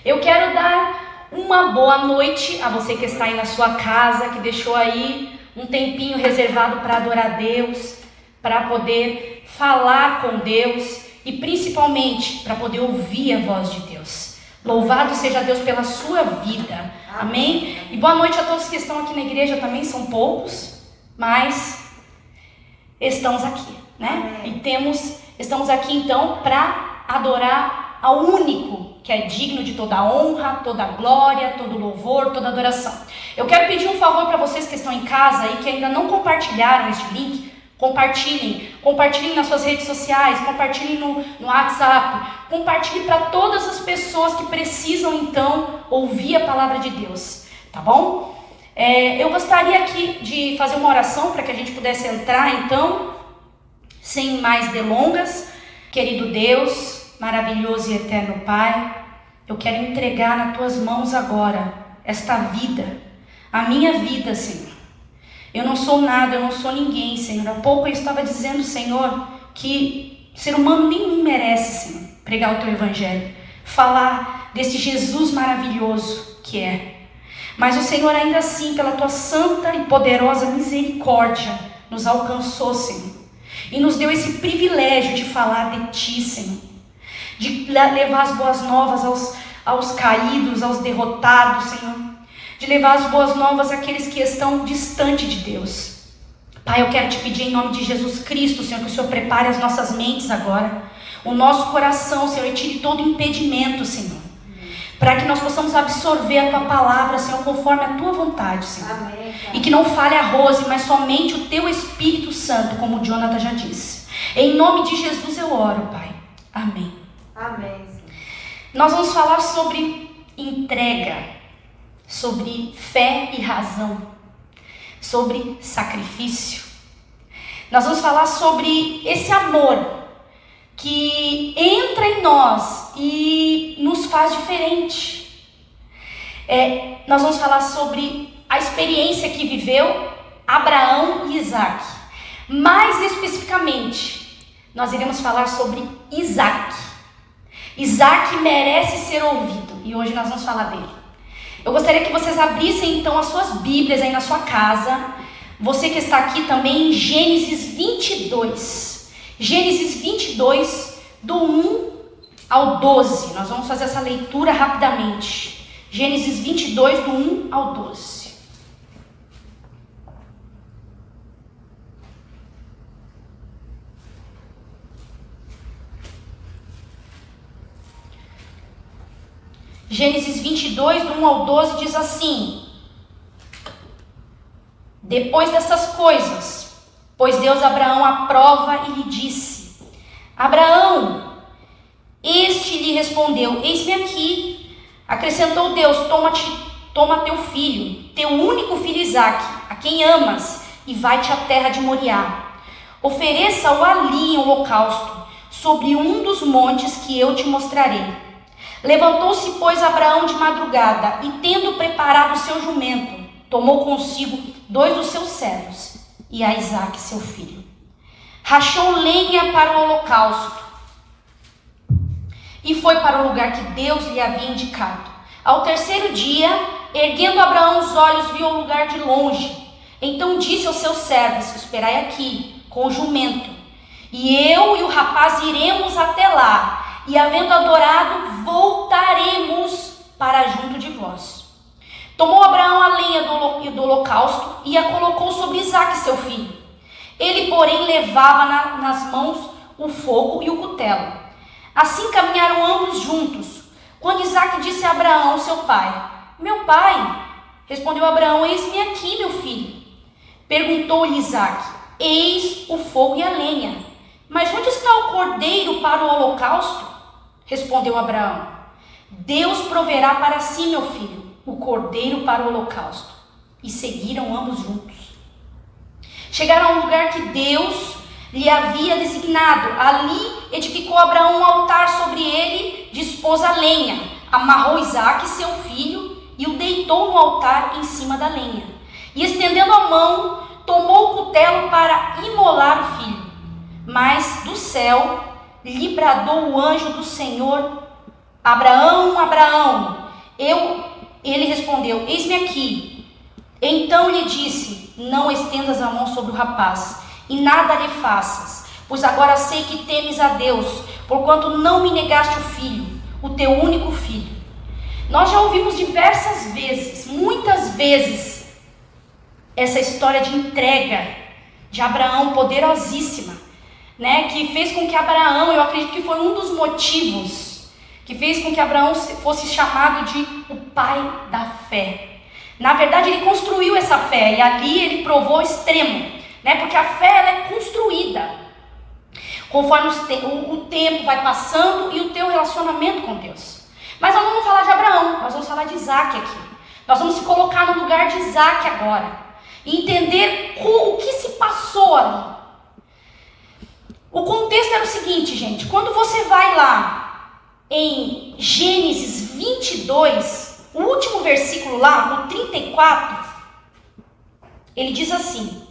Eu quero dar uma boa noite a você que está aí na sua casa, que deixou aí um tempinho reservado para adorar a Deus, para poder falar com Deus e principalmente para poder ouvir a voz de Deus. Louvado seja Deus pela sua vida. Amém? E boa noite a todos que estão aqui na igreja também, são poucos, mas estamos aqui, né? E estamos aqui então para adorar ao único que é digno de toda honra, toda glória, todo louvor, toda adoração. Eu quero pedir um favor para vocês que estão em casa e que ainda não compartilharam este link. Compartilhem nas suas redes sociais, compartilhem no WhatsApp, compartilhem para todas as pessoas que precisam então ouvir a palavra de Deus, tá bom? Eu gostaria aqui de fazer uma oração para que a gente pudesse entrar então, sem mais delongas. Querido Deus, maravilhoso e eterno Pai, eu quero entregar nas tuas mãos agora esta vida, a minha vida, Senhor. Eu não sou nada, eu não sou ninguém, Senhor. Há pouco eu estava dizendo, Senhor, que ser humano nenhum merece, Senhor, pregar o teu evangelho, falar desse Jesus maravilhoso que é. Mas o Senhor ainda assim, pela tua santa e poderosa misericórdia, nos alcançou, Senhor, e nos deu esse privilégio de falar de ti, Senhor, de levar as boas novas aos caídos, aos derrotados, Senhor, de levar as boas novas àqueles que estão distante de Deus. Pai, eu quero te pedir em nome de Jesus Cristo, Senhor, que o Senhor prepare as nossas mentes agora, o nosso coração, Senhor, e tire todo impedimento, Senhor, para que nós possamos absorver a tua palavra, Senhor, conforme a tua vontade, Senhor. Amém. E que não fale a Rose, mas somente o teu Espírito Santo, como o Jonathan já disse. Em nome de Jesus eu oro, Pai. Amém. Amém. Nós vamos falar sobre entrega, sobre fé e razão, sobre sacrifício. Nós vamos falar sobre esse amor que entra em nós e nos faz diferente. Nós vamos falar sobre a experiência que viveu Abraão e Isaac. Mais especificamente, nós iremos falar sobre Isaac. Isaac merece ser ouvido e hoje nós vamos falar dele. Eu gostaria que vocês abrissem então as suas Bíblias aí na sua casa. Você que está aqui também em Gênesis 22. Gênesis 22, do 1 ao 12. Nós vamos fazer essa leitura rapidamente. Gênesis 22, do 1 ao 12. Gênesis 22, do 1 ao 12, diz assim: Depois dessas coisas, pôs Deus Abraão à prova e lhe disse: Abraão, este lhe respondeu: Eis-me aqui. Acrescentou Deus: Toma teu filho, teu único filho Isaque, a quem amas, e vai-te à terra de Moriá. Ofereça-o ali em holocausto, sobre um dos montes que eu te mostrarei. Levantou-se, pois, Abraão de madrugada, e tendo preparado o seu jumento, tomou consigo 2 dos seus servos, e a Isaque, seu filho. Rachou lenha para o holocausto, e foi para o lugar que Deus lhe havia indicado. Ao terceiro dia, erguendo Abraão os olhos, viu o lugar de longe. Então disse aos seus servos: Esperai aqui, com o jumento, e eu e o rapaz iremos até lá, e havendo adorado, voltaremos para junto de vós. Tomou Abraão a lenha do holocausto e a colocou sobre Isaque, seu filho. Ele, porém, levava nas mãos o fogo e o cutelo. Assim caminharam ambos juntos. Quando Isaque disse a Abraão, seu pai: Meu pai. Respondeu Abraão: Eis-me aqui, meu filho. Perguntou-lhe Isaque: Eis o fogo e a lenha, mas onde está o cordeiro para o holocausto? Respondeu Abraão: Deus proverá para si, meu filho, o cordeiro para o holocausto. E seguiram ambos juntos. Chegaram ao lugar que Deus lhe havia designado. Ali edificou Abraão um altar, sobre ele dispôs a lenha, amarrou Isaque, seu filho, e o deitou no altar em cima da lenha. E estendendo a mão, tomou o cutelo para imolar o filho. Mas do céu lhe bradou o anjo do Senhor: Abraão, Abraão. Ele respondeu: eis-me aqui. Então lhe disse: não estendas a mão sobre o rapaz, e nada lhe faças, pois agora sei que temes a Deus, porquanto não me negaste o filho, o teu único filho. Nós já ouvimos diversas vezes, muitas vezes, essa história de entrega de Abraão poderosíssima, né? Que fez com que Abraão, eu acredito que foi um dos motivos que fez com que Abraão fosse chamado de o pai da fé. Na verdade, ele construiu essa fé, e ali ele provou o extremo, né? Porque a fé, ela é construída conforme o tempo vai passando e o teu relacionamento com Deus. Mas nós não vamos falar de Abraão, nós vamos falar de Isaac aqui. Nós vamos se colocar no lugar de Isaac agora e entender o que se passou ali. O contexto era o seguinte, gente: quando você vai lá em Gênesis 22, o último versículo lá, no 34, ele diz assim,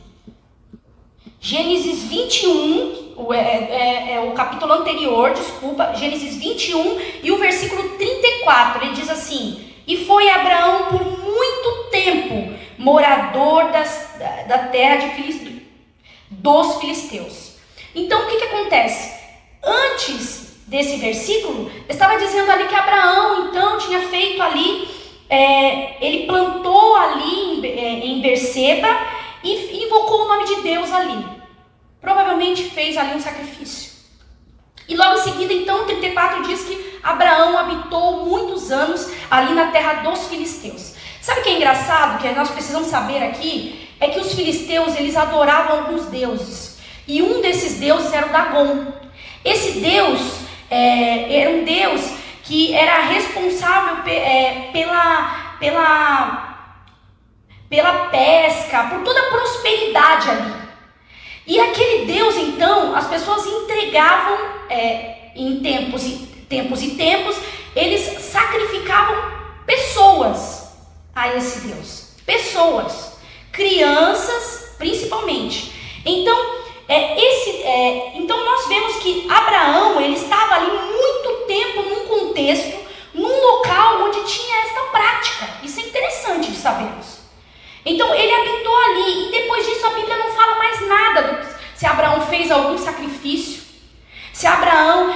Gênesis 21, o capítulo anterior, desculpa, Gênesis 21 e o versículo 34, ele diz assim: e foi Abraão por muito tempo morador da terra dos filisteus. Então o que acontece? Antes desse versículo, estava dizendo ali que Abraão então tinha feito ali, ele plantou ali em Berseba e invocou o nome de Deus ali. Provavelmente fez ali um sacrifício. E logo em seguida, então, 34 diz que Abraão habitou muitos anos ali na terra dos filisteus. Sabe o que é engraçado, que nós precisamos saber aqui? É que os filisteus, eles adoravam alguns deuses. E um desses deuses era o Dagon. Esse deus era um deus que era responsável pela pesca, por toda a prosperidade ali. E aquele Deus, então, as pessoas entregavam em tempos e tempos, eles sacrificavam pessoas a esse Deus. Pessoas, crianças principalmente. Então, então nós vemos que Abraão, ele estava ali muito tempo num contexto, num local onde tinha esta prática. Isso é interessante de sabermos. Então ele habitou ali, e depois disso a Bíblia não fala mais nada se Abraão fez algum sacrifício, se Abraão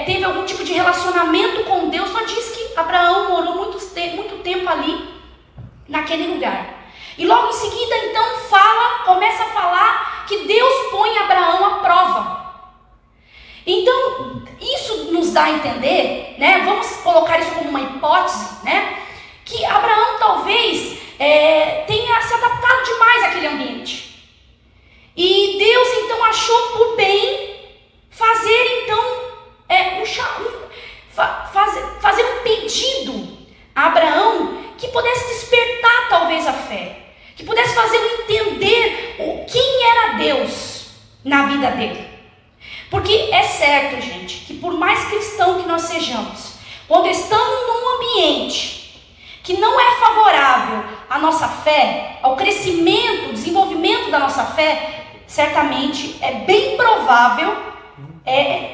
teve algum tipo de relacionamento com Deus. Só diz que Abraão morou muito tempo ali, naquele lugar. E logo em seguida então começa a falar que Deus põe Abraão à prova. Então isso nos dá a entender, né? Vamos colocar isso como uma hipótese, né? Que Abraão talvez tenha se adaptado demais àquele ambiente. E Deus então achou por bem fazer então fazer um pedido a Abraão que pudesse despertar talvez a fé, que pudesse fazê-lo entender quem era Deus na vida dele. Porque é certo, gente, que por mais cristão que nós sejamos, quando estamos num ambiente que não é favorável à nossa fé, ao crescimento, desenvolvimento da nossa fé, certamente é bem provável,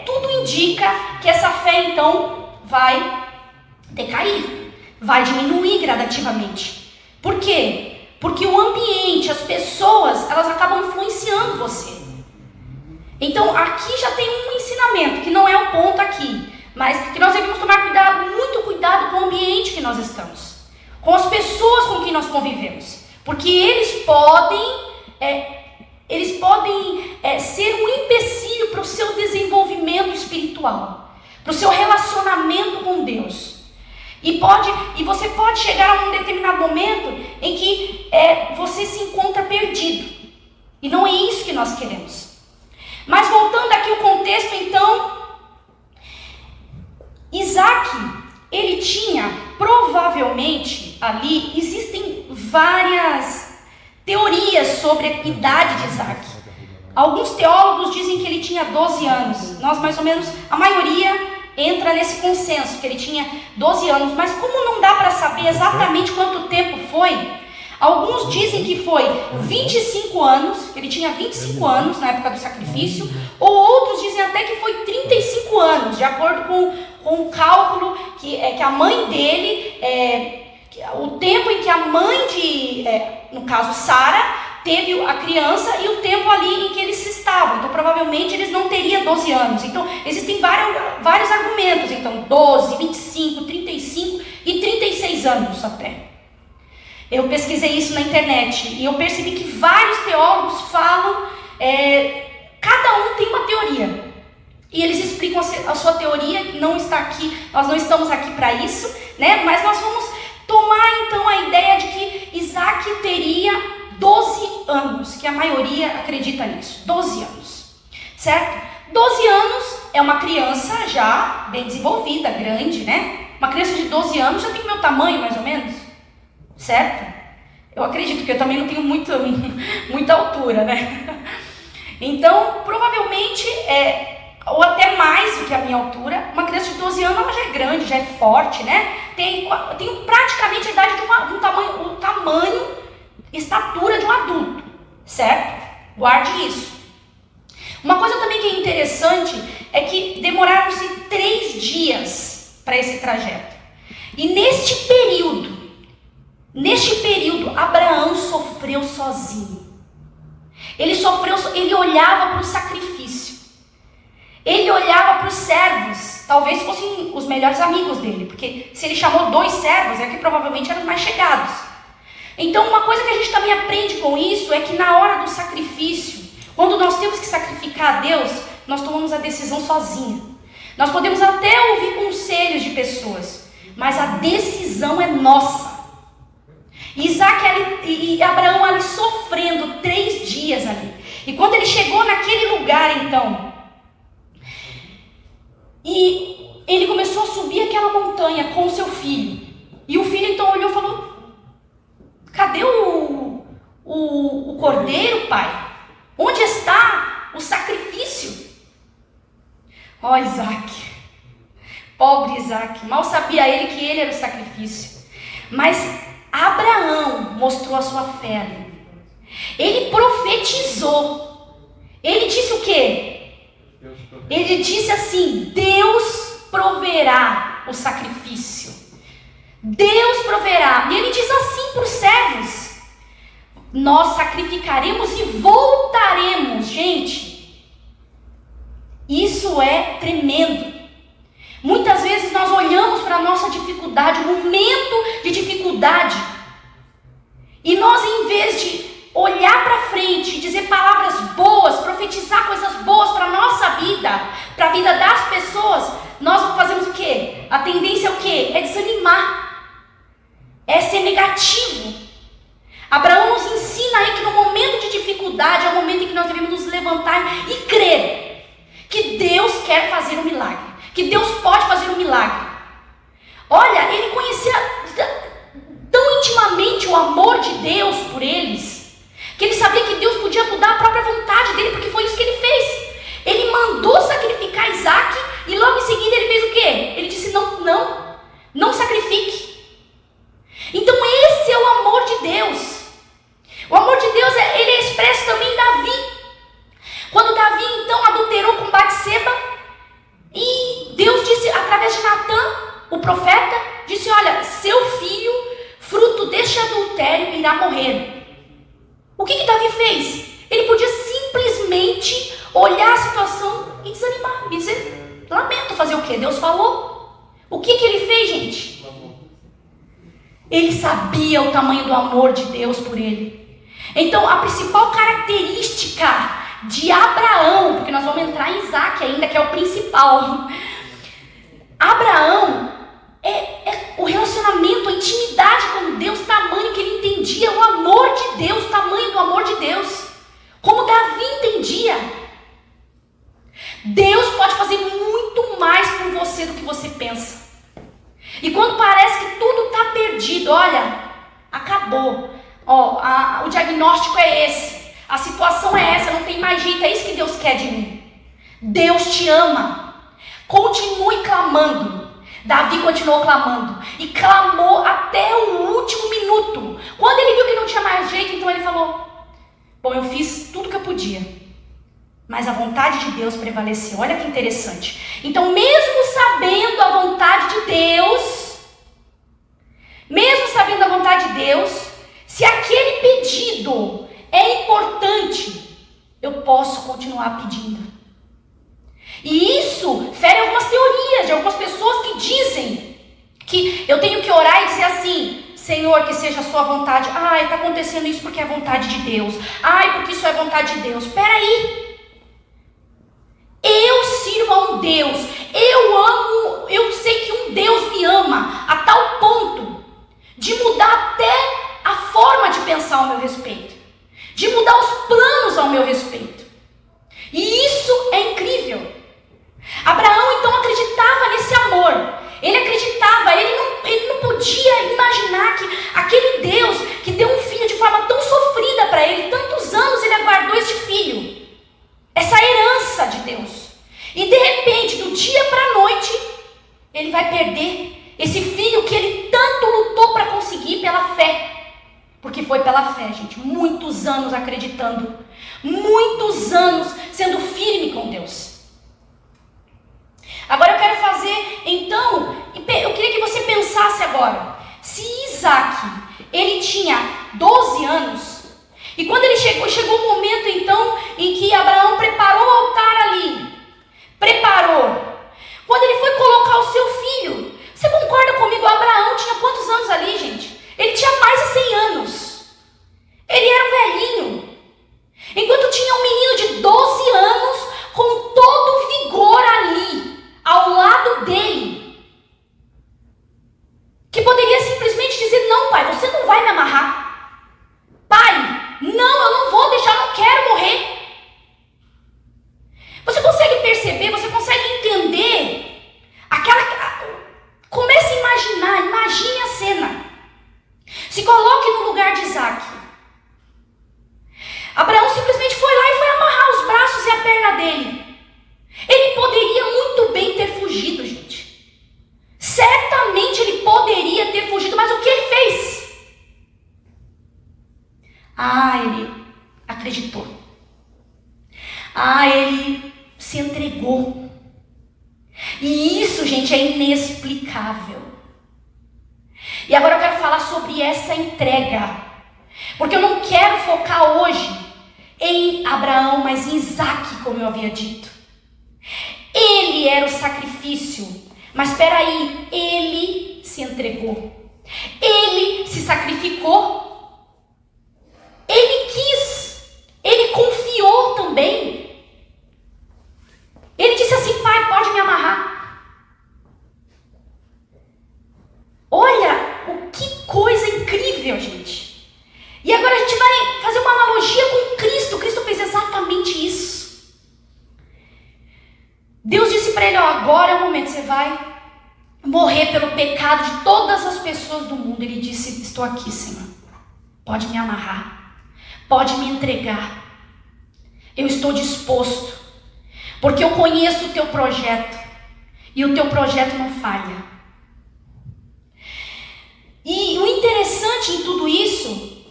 tudo indica que essa fé então vai decair, vai diminuir gradativamente. Por quê? Porque o ambiente, as pessoas, elas acabam influenciando você. Então aqui já tem um ensinamento, que não é o ponto aqui, mas que nós devemos tomar muito cuidado com o ambiente que nós estamos, com as pessoas com quem nós convivemos, porque eles podem ser um empecilho para o seu desenvolvimento espiritual, para o seu relacionamento com Deus. E você pode chegar a um determinado momento em que você se encontra perdido, e não é isso que nós queremos. Mas voltando aqui ao contexto, então, Isaac, ele tinha, provavelmente, ali, existem várias teorias sobre a idade de Isaac. Alguns teólogos dizem que ele tinha 12 anos. Nós, mais ou menos, a maioria entra nesse consenso, que ele tinha 12 anos. Mas como não dá para saber exatamente quanto tempo foi, alguns dizem que foi 25 anos, que ele tinha 25 anos na época do sacrifício, ou outros dizem até que foi 35 anos, de acordo com o cálculo que a mãe dele o tempo em que a mãe de, no caso Sara, teve a criança e o tempo ali em que eles estavam. Então, provavelmente, eles não teriam 12 anos. Então, existem vários argumentos. Então, 12, 25, 35 e 36 anos até. Eu pesquisei isso na internet e eu percebi que vários teólogos falam, cada um tem uma teoria. E eles explicam a sua teoria, não está aqui, nós não estamos aqui para isso, né? Mas nós vamos tomar então a ideia de que Isaac teria 12 anos, que a maioria acredita nisso, 12 anos, certo? 12 anos é uma criança já bem desenvolvida, grande, né? Uma criança de 12 anos já tem o meu tamanho, mais ou menos, certo? Eu acredito que eu também não tenho muita altura, né? Então, provavelmente, ou até mais do que a minha altura, uma criança de 12 anos ela já é grande, já é forte, né? Tem praticamente a idade de o tamanho, estatura de um adulto, certo? Guarde isso. Uma coisa também que é interessante é que demoraram-se 3 dias para esse trajeto. E neste período, Abraão sofreu sozinho. Ele olhava para o sacrifício. Ele olhava para os servos, talvez fossem os melhores amigos dele, porque se ele chamou 2 servos, é que provavelmente eram mais chegados. Então, uma coisa que a gente também aprende com isso é que na hora do sacrifício, quando nós temos que sacrificar a Deus, nós tomamos a decisão sozinha. Nós podemos até ouvir conselhos de pessoas, mas a decisão é nossa. E Abraão ali sofrendo 3 dias ali. E quando ele chegou naquele lugar, então, e ele começou a subir aquela montanha com o seu filho. E o filho então olhou e falou: cadê o cordeiro, pai? Onde está o sacrifício? Ó, Isaac, pobre Isaac, mal sabia ele que ele era o sacrifício. Mas Abraão mostrou a sua fé ali. Ele profetizou. Ele disse o quê? Ele disse assim: Deus proverá o sacrifício. Deus proverá. E ele diz assim para os servos: nós sacrificaremos e voltaremos. Gente, isso é tremendo. Muitas vezes nós olhamos para a nossa dificuldade, um momento de dificuldade, e nós, em vez de olhar para frente, dizer palavras boas, profetizar coisas boas para a nossa vida, para a vida das pessoas, nós fazemos o quê? A tendência é o quê? É desanimar, é ser negativo. Abraão nos ensina aí que no momento de dificuldade é o momento em que nós devemos nos levantar e crer que Deus quer fazer um milagre, que Deus pode fazer um milagre. Olha, ele conhecia tão intimamente o amor de Deus por eles, que ele sabia que Deus podia mudar a própria vontade dele, porque foi isso que ele fez. Ele mandou sacrificar Isaac e logo em seguida ele fez o quê? Ele disse: não sacrifique. Então esse é o amor de Deus. O amor de Deus ele é expresso também em Davi. Quando Davi então adulterou com Batseba, e Deus disse através de Natã, o profeta, disse: olha, seu filho, fruto deste adultério, irá morrer. O que Davi fez? Ele podia simplesmente olhar a situação e desanimar, e dizer: lamento, fazer o quê? Deus falou. O que ele fez, gente? Ele sabia o tamanho do amor de Deus por ele. Então, a principal característica de Abraão, porque nós vamos entrar em Isaac ainda, que é o principal. Abraão é o relacionamento, a intimidade com Deus, tamanho que ele entendia, o amor de Deus, o tamanho do amor de Deus, como Davi entendia. Deus pode fazer muito mais por você do que você pensa. E quando parece que tudo está perdido, olha, acabou. O diagnóstico é esse, a situação é essa, não tem mais jeito, é isso que Deus quer de mim. Deus te ama. Continue clamando. Davi continuou clamando e clamou até o último minuto. Quando ele viu que não tinha mais jeito, então ele falou: bom, eu fiz tudo que eu podia, mas a vontade de Deus prevaleceu. Olha que interessante. Então, mesmo sabendo a vontade de Deus, mesmo sabendo a Deus, se aquele pedido é importante, eu posso continuar pedindo. E isso fere algumas teorias de algumas pessoas que dizem que eu tenho que orar e dizer assim: Senhor, que seja a sua vontade. Ai, está acontecendo isso porque é vontade de Deus. Ai, porque isso é vontade de Deus. Espera aí. Eu sirvo a um Deus. Eu sei que um Deus me ama a tal ponto de mudar até a forma de pensar ao meu respeito. De mudar os planos ao meu respeito. E isso é incrível. Abraão então acreditava nesse amor. Ele acreditava, ele não podia imaginar que aquele Deus que deu um filho de forma tão sofrida para ele, tantos anos ele aguardou este filho, essa herança de Deus. E de repente, do dia para a noite, ele vai perder esse filho que ele tanto lutou para conseguir pela fé. Porque foi pela fé, gente, muitos anos acreditando, muitos anos sendo firme com Deus. Agora eu quero fazer, então, eu queria que você pensasse agora, se Isaac, ele tinha 12 anos, e quando ele chegou o momento então, em que Abraão preparou o altar ali, quando ele foi colocar o seu filho, você concorda comigo, Abraão tinha quantos anos ali, gente? Ele tinha mais de 100 anos, ele era um velhinho, enquanto tinha um menino de 12 anos, com todo o vigor ali, ao lado dele, que poderia simplesmente dizer: não, pai, você não vai me amarrar. Pai, não, eu não vou deixar, eu não quero morrer. Você consegue perceber, você consegue entender comece a imaginar, imagine a cena. Se coloque no lugar de Isaac. Abraão simplesmente foi lá e foi amarrar os braços e a perna dele. Ele poderia muito bem ter fugido, gente. Certamente ele poderia ter fugido, mas o que ele fez? Ele acreditou. Ele se entregou. E isso, gente, é inexplicável. E agora eu quero falar sobre essa entrega, porque eu não quero focar hoje em Abraão, mas em Isaac, como eu havia dito. Ele era o sacrifício, mas espera aí, ele se entregou, ele se sacrificou, ele quis, ele confiou também. Ele disse assim: pai, pode me amarrar. Olha, que coisa incrível, gente. E agora a gente vai fazer uma analogia com Cristo. Cristo fez exatamente isso. Deus disse para ele: agora é o momento, você vai morrer pelo pecado de todas as pessoas do mundo. Ele disse: estou aqui, Senhor, pode me amarrar, pode me entregar, eu estou disposto, porque eu conheço o teu projeto, e o teu projeto não falha. E o interessante em tudo isso,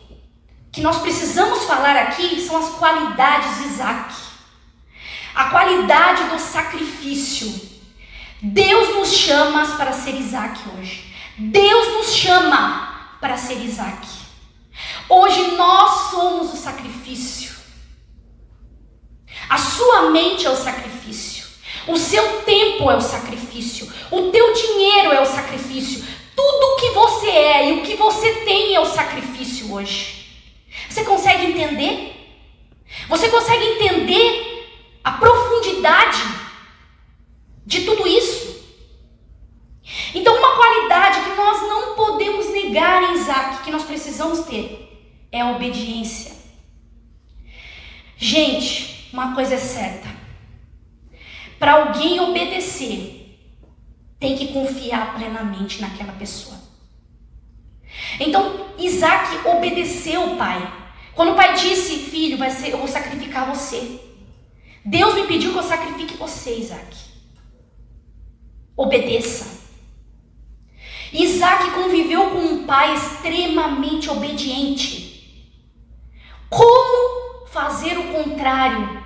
que nós precisamos falar aqui, são as qualidades de Isaac. A qualidade do sacrifício. Deus nos chama para ser Isaac hoje. Deus nos chama para ser Isaac. Hoje nós somos o sacrifício. A sua mente é o sacrifício. O seu tempo é o sacrifício. O teu dinheiro é o sacrifício. Tudo que você é e o que você tem é o sacrifício hoje. Você consegue entender? Você consegue entender a profundidade de tudo isso? Então, uma qualidade que nós não podemos negar em Isaac, que nós precisamos ter, é a obediência. Gente, uma coisa é certa: para alguém obedecer, tem que confiar plenamente naquela pessoa. Então, Isaac obedeceu o pai. Quando o pai disse: filho, eu vou sacrificar você. Deus me pediu que eu sacrifique você, Isaac. Obedeça. Isaac conviveu com um pai extremamente obediente. Como fazer o contrário?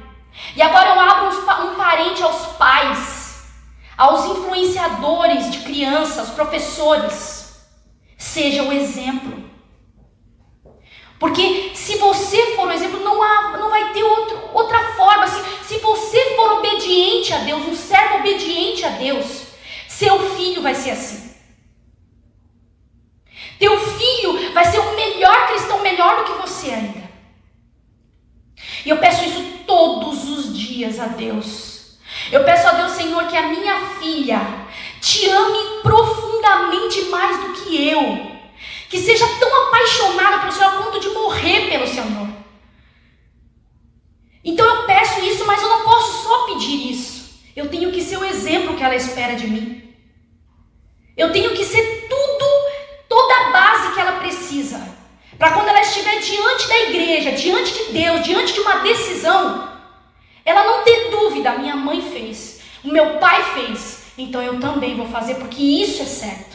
E agora eu abro um parente aos pais, aos influenciadores de crianças, professores. Seja o exemplo. Porque se você for o exemplo, não vai ter outra forma. Se você for obediente a Deus, um servo obediente a Deus, seu filho vai ser assim. Teu filho vai ser o melhor cristão, melhor do que você ainda. E eu peço isso todos os dias a Deus. Eu peço a Deus, Senhor, que a minha filha te ame profundamente mais do que eu. Que seja tão apaixonada pelo Senhor a ponto de morrer pelo Senhor. Então eu peço isso, mas eu não posso só pedir isso. Eu tenho que ser o exemplo que ela espera de mim. Eu tenho que ser toda a base que ela precisa. Para quando ela estiver diante da igreja, diante de Deus, diante de uma decisão, ela não ter dúvida, a minha mãe fez, o meu pai fez, então eu também vou fazer, porque isso é certo.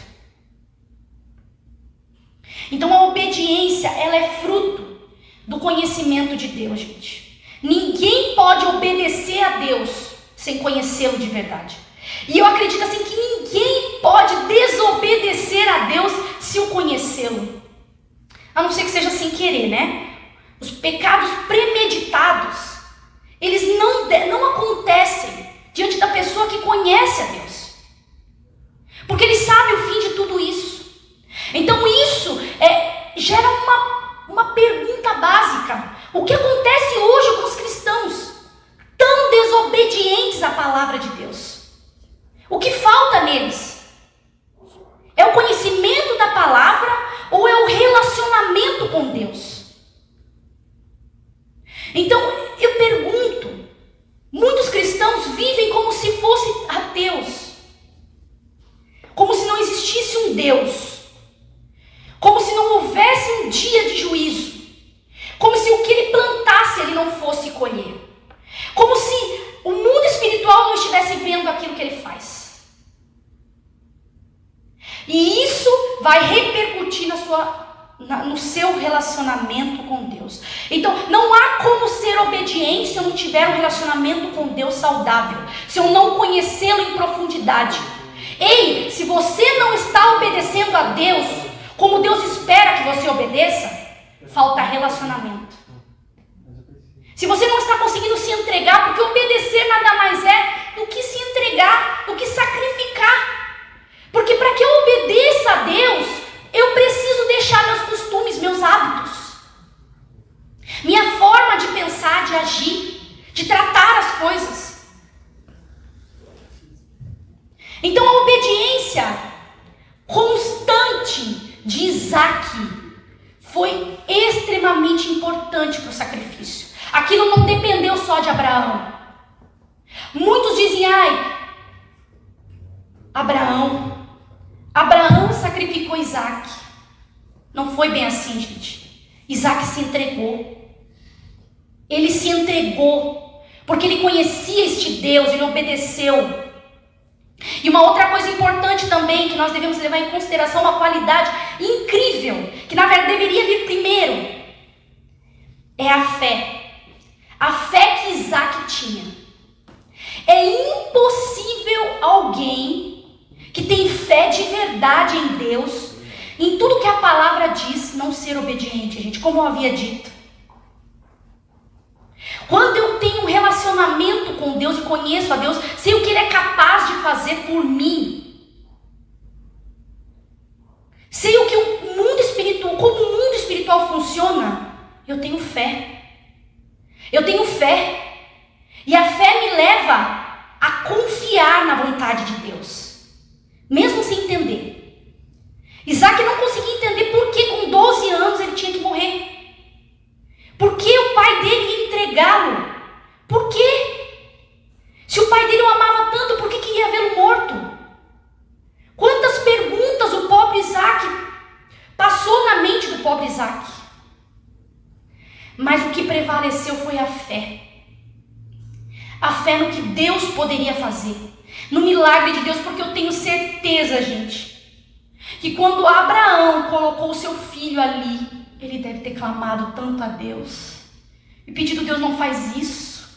Então a obediência, ela é fruto do conhecimento de Deus, gente. Ninguém pode obedecer a Deus sem conhecê-lo de verdade. E eu acredito assim que ninguém pode desobedecer a Deus se o conhecê-lo. A não ser que seja sem querer, né? Os pecados premeditados, eles não acontecem diante da pessoa que conhece a Deus. Porque ele sabe o fim de tudo isso. Então isso gera uma pergunta básica. O que acontece hoje com os cristãos tão desobedientes à palavra de Deus? O que falta neles? É o conhecimento da palavra ou é o relacionamento com Deus? Então eu pergunto, muitos cristãos vivem como se fossem ateus, como se não existisse um Deus, como se não houvesse um dia de juízo, como se o que ele plantasse ele não fosse colher, como se o mundo espiritual não estivesse vendo aquilo que ele faz. E isso vai repercutir no seu relacionamento com Deus. Então, não há como ser obediente se eu não tiver um relacionamento com Deus saudável, se eu não conhecê-lo em profundidade. Ei, se você não está obedecendo a Deus como Deus espera que você obedeça, falta relacionamento. Se você não está conseguindo se entregar, porque obedecer nada mais é do que se entregar, do que sacrificar. Porque para que eu obedeça a Deus, eu preciso deixar meus costumes, meus hábitos, minha forma de pensar, de agir, de tratar as coisas. Então a obediência constante de Isaac foi extremamente importante para o sacrifício. Aquilo não dependeu só de Abraão. Muitos dizem, Abraão sacrificou Isaac. Não foi bem assim, gente. Isaac se entregou. Ele se entregou porque ele conhecia este Deus, ele obedeceu. E uma outra coisa importante também que nós devemos levar em consideração, uma qualidade incrível, que na verdade deveria vir primeiro, é a fé. A fé que Isaac tinha. É impossível alguém que tem fé de verdade em Deus, em tudo que a palavra diz, não ser obediente, gente, como eu havia dito. Quando eu tenho um relacionamento com Deus e conheço a Deus, sei o que Ele é capaz de fazer por mim. Sei o que o mundo espiritual, como o mundo espiritual funciona, eu tenho fé. Eu tenho fé. E a fé me leva a confiar na vontade de Deus, mesmo sem entender. Isaac não conseguia entender por que com 12 anos ele tinha que morrer. Por que o pai dele ia entregá-lo? Por quê? Se o pai dele o amava tanto, por que ia vê-lo morto? Quantas perguntas o pobre Isaac passou na mente do pobre Isaac? Mas o que prevaleceu foi a fé. A fé no que Deus poderia fazer, no milagre de Deus, porque eu tenho certeza, gente, que quando Abraão colocou o seu filho ali, ele deve ter clamado tanto a Deus e pedido: Deus, não faz isso,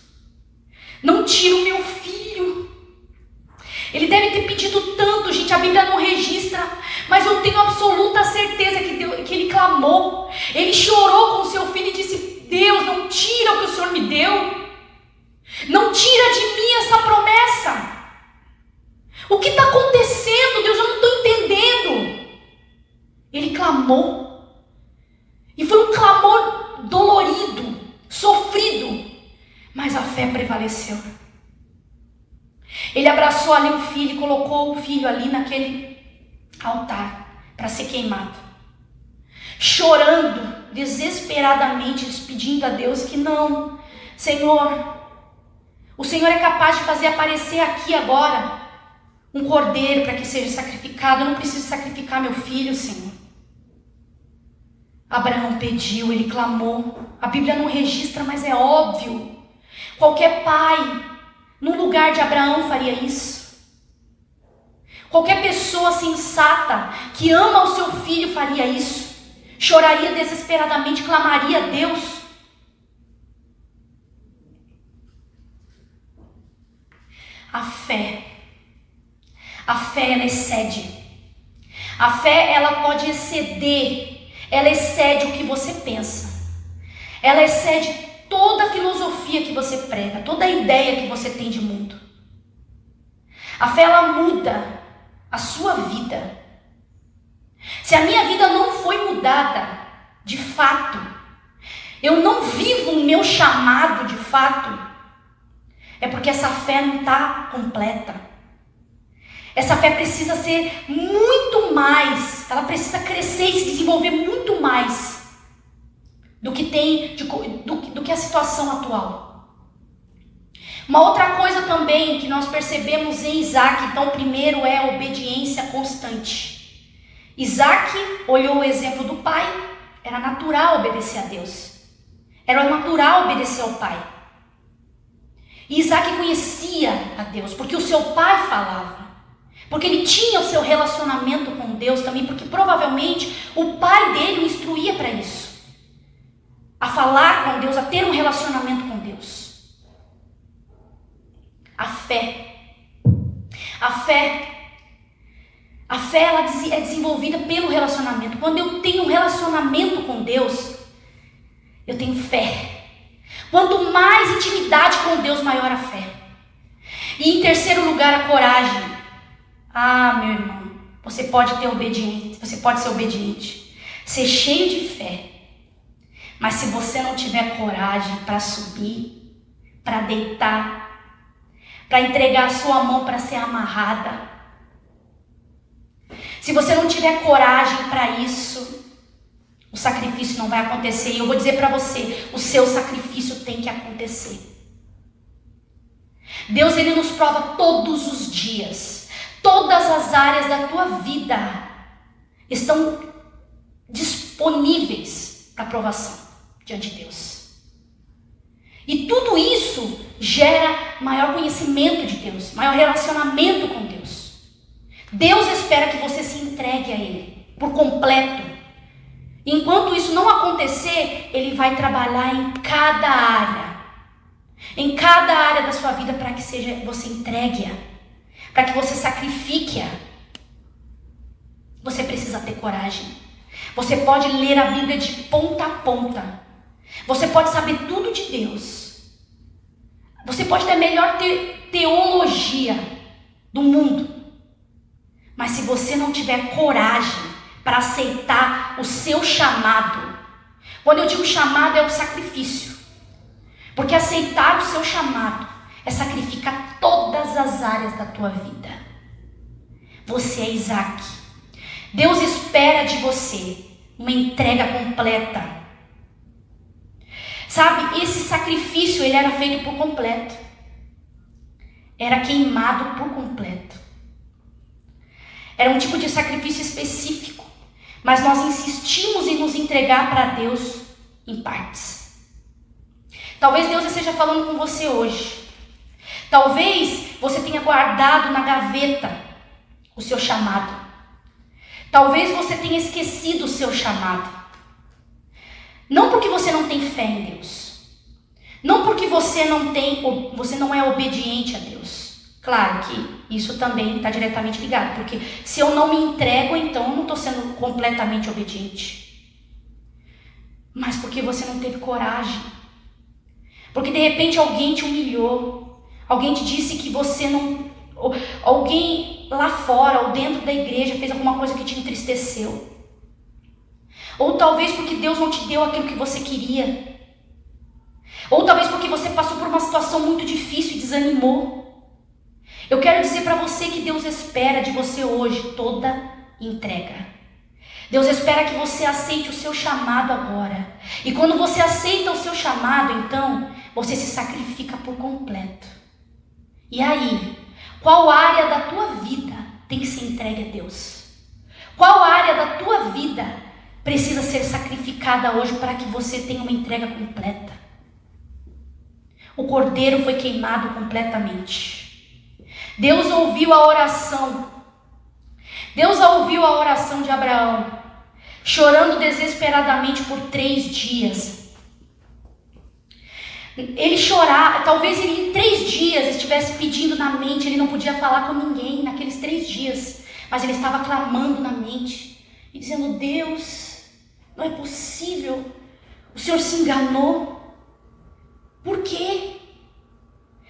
não tira o meu filho. Ele deve ter pedido tanto, gente, a Bíblia não registra, mas eu tenho absoluta certeza que ele clamou. Ele chorou com seu filho e disse: Deus, não tira o que o Senhor me deu. Não tira de mim essa promessa. O que está acontecendo, Deus? Eu não estou entendendo. Ele clamou. E foi um clamor dolorido, sofrido. Mas a fé prevaleceu. Ele abraçou ali o filho e colocou o filho ali naquele altar para ser queimado. Chorando desesperadamente, pedindo a Deus que não, Senhor, o Senhor é capaz de fazer aparecer aqui agora um cordeiro para que seja sacrificado. Eu não preciso sacrificar meu filho, Senhor. Abraão pediu, ele clamou. A Bíblia não registra, mas é óbvio. Qualquer pai no lugar de Abraão faria isso. Qualquer pessoa sensata que ama o seu filho faria isso. Choraria desesperadamente, clamaria a Deus. A fé, ela excede. A fé, ela pode exceder. Ela excede o que você pensa. Ela excede toda a filosofia que você prega, toda a ideia que você tem de mundo. A fé, ela muda a sua vida. Se a minha vida não foi mudada de fato, eu não vivo o meu chamado de fato, é porque essa fé não está completa. Essa fé precisa ser muito mais, ela precisa crescer e se desenvolver muito mais do que tem, do que a situação atual. Uma outra coisa também que nós percebemos em Isaac, então primeiro é a obediência constante. Isaac olhou o exemplo do pai, era natural obedecer a Deus. Era natural obedecer ao pai. E Isaac conhecia a Deus, porque o seu pai falava. Porque ele tinha o seu relacionamento com Deus também, porque provavelmente o pai dele o instruía para isso. A falar com Deus, a ter um relacionamento com Deus. A fé, ela é desenvolvida pelo relacionamento. Quando eu tenho um relacionamento com Deus, eu tenho fé. Quanto mais intimidade com Deus, maior a fé. E em terceiro lugar, a coragem. Ah, meu irmão, você pode ter obediência, você pode ser obediente, ser cheio de fé. Mas se você não tiver coragem para subir, para deitar, para entregar a sua mão para ser amarrada, se você não tiver coragem para isso, o sacrifício não vai acontecer. E eu vou dizer para você, o seu sacrifício tem que acontecer. Deus, ele nos prova todos os dias. Todas as áreas da tua vida estão disponíveis para aprovação diante de Deus. E tudo isso gera maior conhecimento de Deus, maior relacionamento com Deus. Deus espera que você se entregue a Ele por completo. Enquanto isso não acontecer, Ele vai trabalhar em cada área da sua vida para que você entregue-a, para que você sacrifique-a. Você precisa ter coragem. Você pode ler a Bíblia de ponta a ponta. Você pode saber tudo de Deus. Você pode ter a melhor teologia do mundo. Mas se você não tiver coragem para aceitar o seu chamado, quando eu digo chamado é o sacrifício, porque aceitar o seu chamado é sacrificar todas as áreas da tua vida. Você é Isaac. Deus espera de você uma entrega completa. Sabe, esse sacrifício ele era feito por completo. Era queimado por completo. Era um tipo de sacrifício específico. Mas nós insistimos em nos entregar para Deus em partes. Talvez Deus esteja falando com você hoje. Talvez você tenha guardado na gaveta o seu chamado. Talvez você tenha esquecido o seu chamado. Não porque você não tem fé em Deus. Não porque você não é obediente a Deus. Claro que isso também está diretamente ligado, porque se eu não me entrego, então eu não estou sendo completamente obediente. mas porque você não teve coragem. Porque de repente alguém te humilhou, alguém te disse que você não... Alguém lá fora ou dentro da igreja fez alguma coisa que te entristeceu. Ou talvez porque Deus não te deu aquilo que você queria. Ou talvez porque você passou por uma situação muito difícil e desanimou. Eu quero dizer para você que Deus espera de você hoje toda entrega. Deus espera que você aceite o seu chamado agora. E quando você aceita o seu chamado, então, você se sacrifica por completo. E aí, qual área da tua vida tem que ser entregue a Deus? Qual área da tua vida precisa ser sacrificada hoje para que você tenha uma entrega completa? O cordeiro foi queimado completamente. Deus ouviu a oração. Deus ouviu a oração de Abraão, chorando desesperadamente por 3 dias. Ele chorar, talvez ele em 3 dias estivesse pedindo na mente, ele não podia falar com ninguém naqueles 3 dias, mas ele estava clamando na mente e dizendo: Deus, não é possível, o Senhor se enganou. Por quê?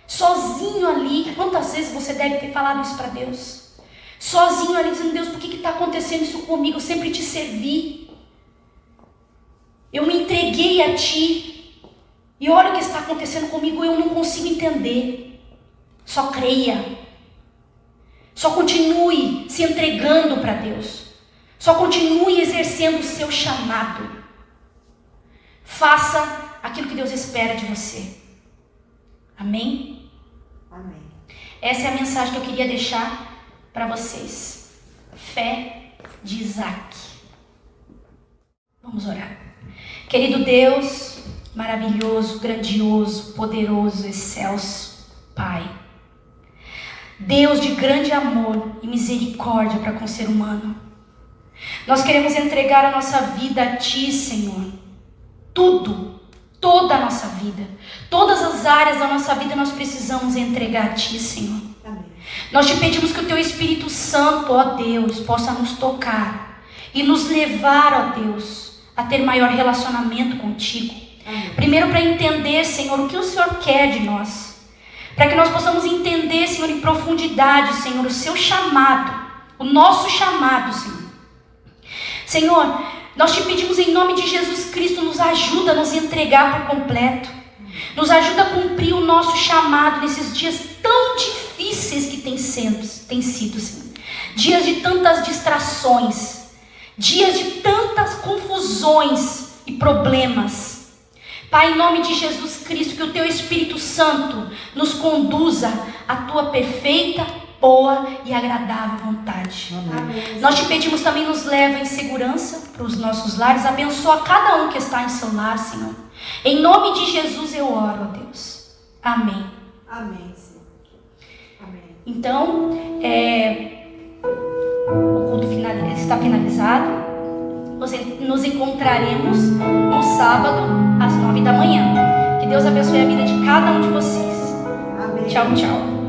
Sozinho ali, quantas vezes você deve ter falado isso para Deus? Sozinho ali dizendo: Deus, por que está acontecendo isso comigo? Eu sempre te servi, eu me entreguei a ti, e olha o que está acontecendo comigo, eu não consigo entender. Só creia, só continue se entregando para Deus, só continue exercendo o seu chamado. Faça aquilo que Deus espera de você. Amém? Amém. Essa é a mensagem que eu queria deixar para vocês. Fé de Isaac. Vamos orar. Querido Deus, maravilhoso, grandioso, poderoso, excelso Pai, Deus de grande amor e misericórdia para com o ser humano, nós queremos entregar a nossa vida a Ti, Senhor. Tudo, toda a nossa vida, todas as áreas da nossa vida nós precisamos entregar a Ti, Senhor. Amém. Nós te pedimos que o Teu Espírito Santo, ó Deus, possa nos tocar e nos levar, ó Deus, a ter maior relacionamento contigo. Amém. Primeiro, para entender, Senhor, o que o Senhor quer de nós, para que nós possamos entender, Senhor, em profundidade, Senhor, o seu chamado, o nosso chamado, Senhor. Senhor, nós te pedimos em nome de Jesus Cristo, nos ajuda a nos entregar por completo, nos ajuda a cumprir o nosso chamado nesses dias tão difíceis que tem sido, Senhor. Dias de tantas distrações, dias de tantas confusões e problemas. Pai, em nome de Jesus Cristo, que o Teu Espírito Santo nos conduza à Tua perfeita, boa e agradável vontade. Amém. Nós te pedimos também, nos leva em segurança para os nossos lares, abençoa cada um que está em seu lar, Senhor. Em nome de Jesus eu oro, ó Deus. Amém. Amém, Senhor. Amém. Então, o culto está finalizado. Nos encontraremos no sábado, às 9 da manhã. Que Deus abençoe a vida de cada um de vocês. Amém. Tchau, tchau.